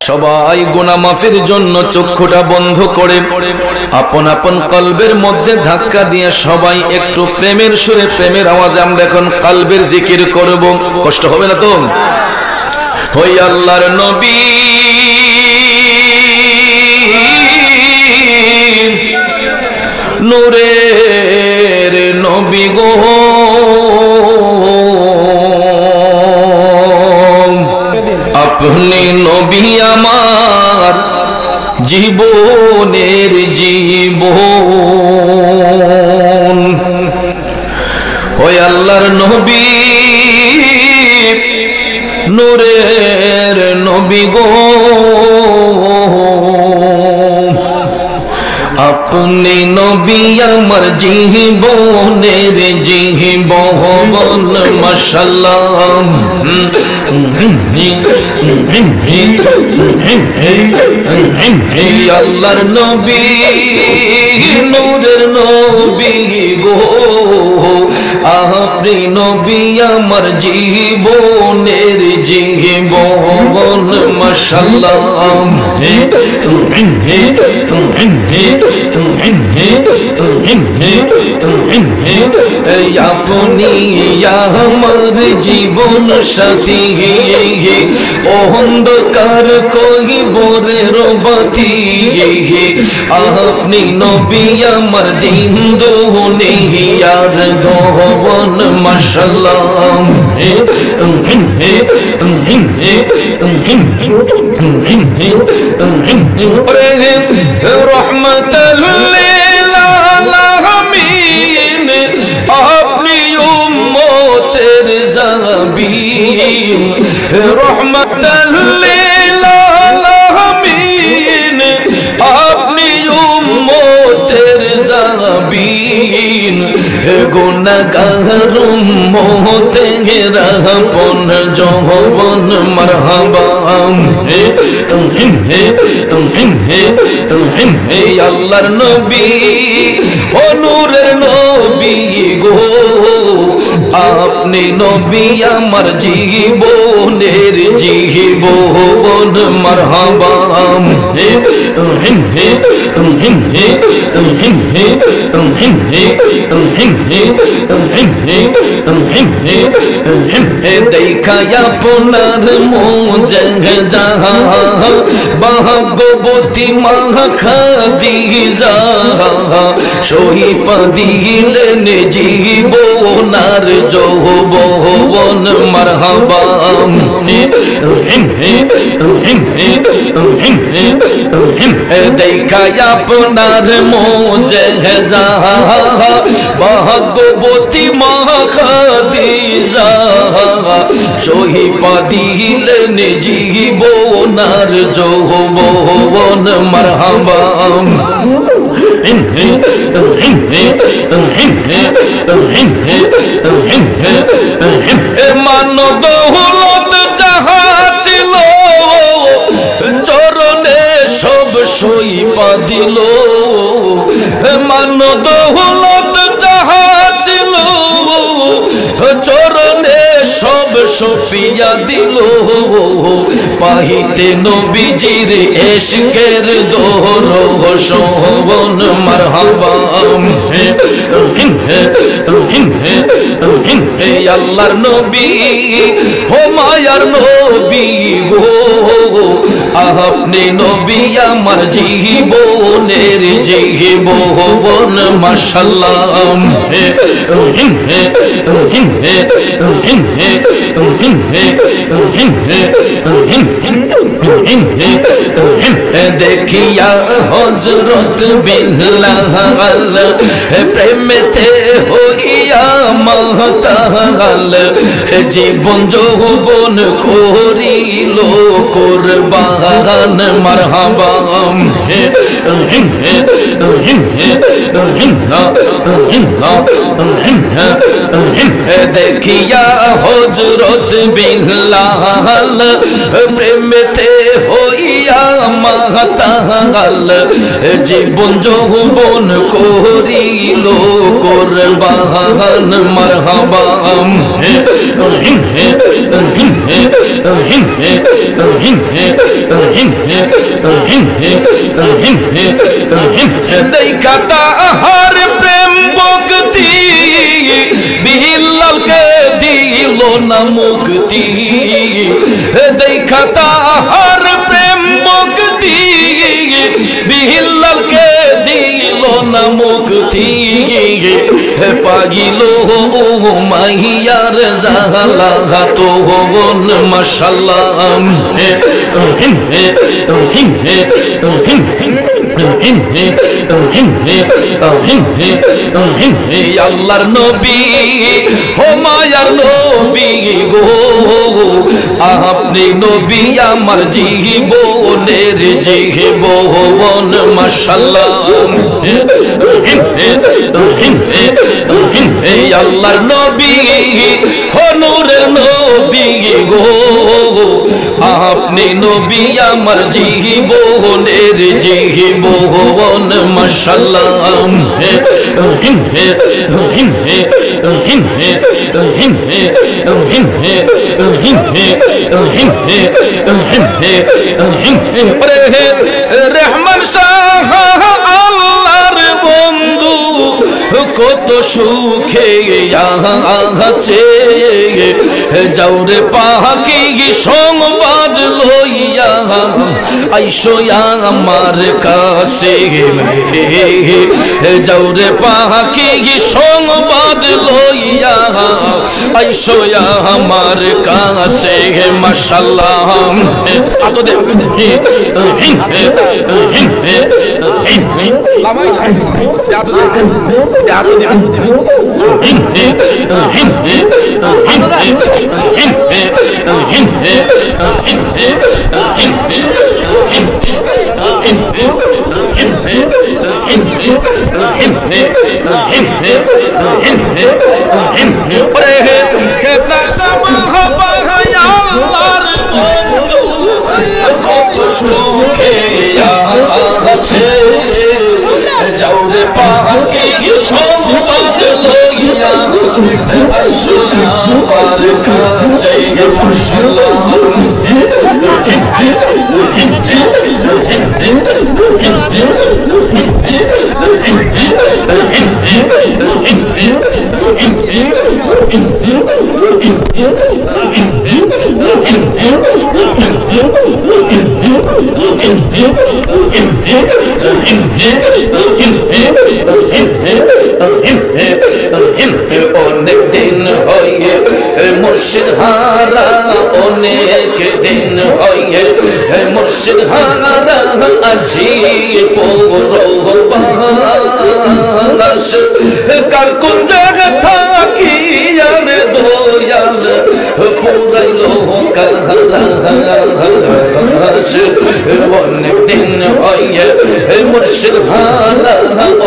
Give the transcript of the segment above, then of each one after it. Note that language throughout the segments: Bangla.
সবাই গুনাহ মাফের জন্য চক্ষুটা বন্ধ করে আপন আপন কলবের মধ্যে ধাক্কা দিয়ে সবাই একটু প্রেমের সুরে প্রেমের আওয়াজে আমরা এখন কলবের জিকির করব। কষ্ট হবে না তো? ওই আল্লাহর নবী নূরের নবী গো, আপনি নবী আমার জীবনের জীবন। ওই আল্লাহর নবী নূরের নবী গো, আপনি নবী আমার জীবনের জীবন। মাশাআল্লাহ আল্লাহর নবী নূরের নবী গো, আপনি নবী আমার জীবনের জীবন। মাশাআল্লাহ আপনি আমার জীবন সাথী, অন্ধকার কহিবরের বাতি, আপনি নবী আমার দিন দুনিয়ার ভুবন। মাশাআল্লাহ রহমতুল লিল আলামিন, আপনি উম্মতের জাবিন। রহমতুল লিল আলামিন, আপনি উম্মতের জাবিন। গুনাহগার উম্মতের আপন যৌবন। মারহাবা আল্লাহর নবী ও নূরের নবী গো, আপনি নবী আমার জীবনের জীবন। মারহাবা দেখা আপনার মুজিজা ভাগ্যবতী মা খাদিজা, শহীদ দিলেন জীবনার যৌবন। মারহাবা দেখা আপনার মুজিজা ভাগ্যবতী মা খাদিজা, শহীদ দিলেন জীবনার যৌবন। মারহাবা মান দৌলত যাহা ছিল চরণে সব সইপা দিল, মান দৌলত যাহা ছিল চরণে সব সফিয়া দিল। পাহিতে নবীজির ইশকের দৌলত মারহাবা আল্লাহর নবী ও মায়ার নবী গো, আপনি নবী আমার জীবনের জীবন। মাশাআল্লাহ দেখিয়া হযরত বিল্লাল প্রেমেতে হইয়া মাতাল, জীবন যৌবন করিল কুরবান। মারহাবা देखिया हजरत बिलाल प्रेमेते होइया माताल जीवन যৌবন করিল কুরবান মারহাবা দেখা তাহার প্রেম ভক্তি বিল্লালকে দিল না মুক্তি দেখা তাহার প্রেম ভক্তি বিল্লালকে দিল না মুক্তি পাগিল মাইয়ার জালা তো মাশাআল্লাহ আল্লাহর নবী ও মায়ার নবী গো আপনি নবী আমার জীবনের জীবন মাশাআল্লাহ আল্লাহর নবী ও নূরের নবী গো আপনি নবী আমার জীবনের জীবন মাশাআল্লাহ রহমান শাহ আল্লাহর বন্ধু কত সুখে আছে যাওরে পাহাকি সংবাদ লইয়া আইসো আমার কাছে যাওরে পাহাকি সংবাদ লইয়া আইসো আমার কাছে মাশাআল্লাহ আতো দে যাওরে পাহাকি সংবাদ লইয়া আসো আমার কাছে মাশাআল্লাহ অনেক দিন হয়ে মুর্শিদ হারা অনেক দিন হয়ে মুর্শিদ হারা আজি পৌরবাস কার কোন জায়গা থাকি আর দয়াল পুরাইল কাহারাস অনেক দিন হয়ে মুর্শিদ হারা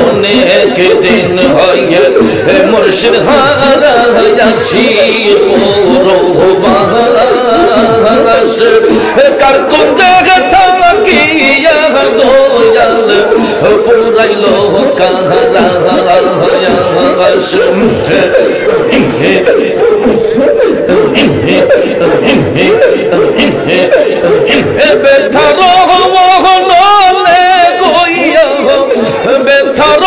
অনেক দিন হয়ে মুর্শিদ হারা আছি পৌরবাস কার কোন জায়গা থাকি দয়াল পুরাইল কাহারাস বেথার নলে গইয়া বেথার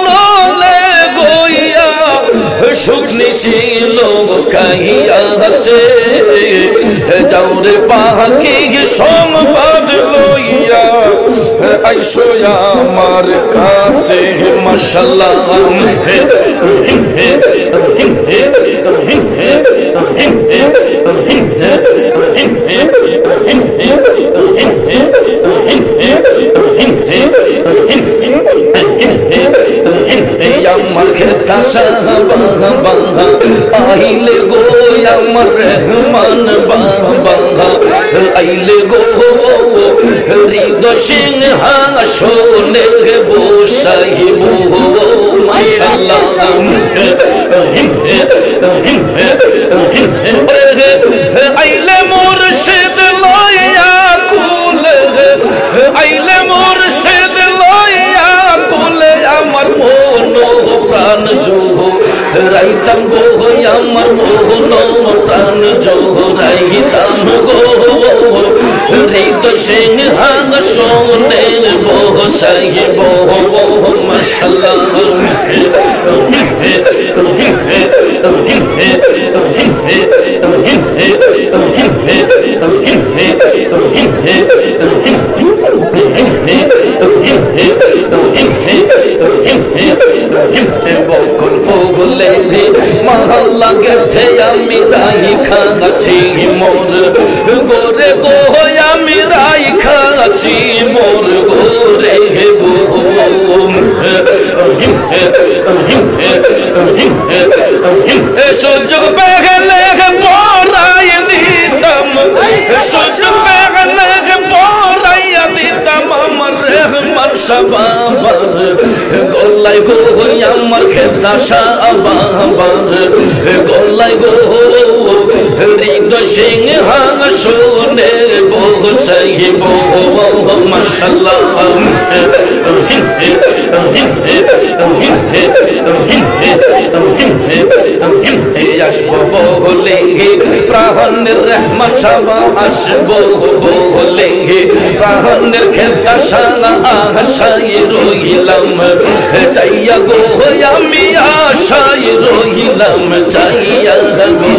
নলে গইয়া শুকনি ছিল খাইয়াছে যাওরে পাহাকি সংবাদ লইয়া আইসো আমার কাছে মাশাআল্লাহ আমার খেতা বাবা আইলে গো আমার রহমান বাবা আইলে গো হৃদয় সিংহাসনে বসাইব মাশাআল্লাহ আইলে মুর্শিদ লইয়া কুলে আইলে মুর্শিদ লইয়া কুলে আমার মন প্রাণ জোহ রাইতাম গো আমার মন প্রাণ জোহ রাইতাম গো হৃদয় সিংহাসনে বসাইব মাশাআল্লাহ বকুল ফুলের মহল্লা গেছে আমি রাই খাচ্ছি মোর গোরে গো আমি রাই খাচ্ছি মোর গোরে গো সুযোগ পেলে পড়াই দিতাম সুযোগ পেলে পড়াইয়া দিতাম আমার রহমান সাবাবার গল্লাই গো আমার খেতা সাবাবার গল্লাই গো হৃদয় সিংহাসনে বসাইব মাশাআল্লাহ আসবো বলে প্রাণের রহমান সাবা আসবো বলে প্রাণের খেতা সালা আশায় রইলাম চাইয়া গো আমি আশায় রইলাম চাইয়া গো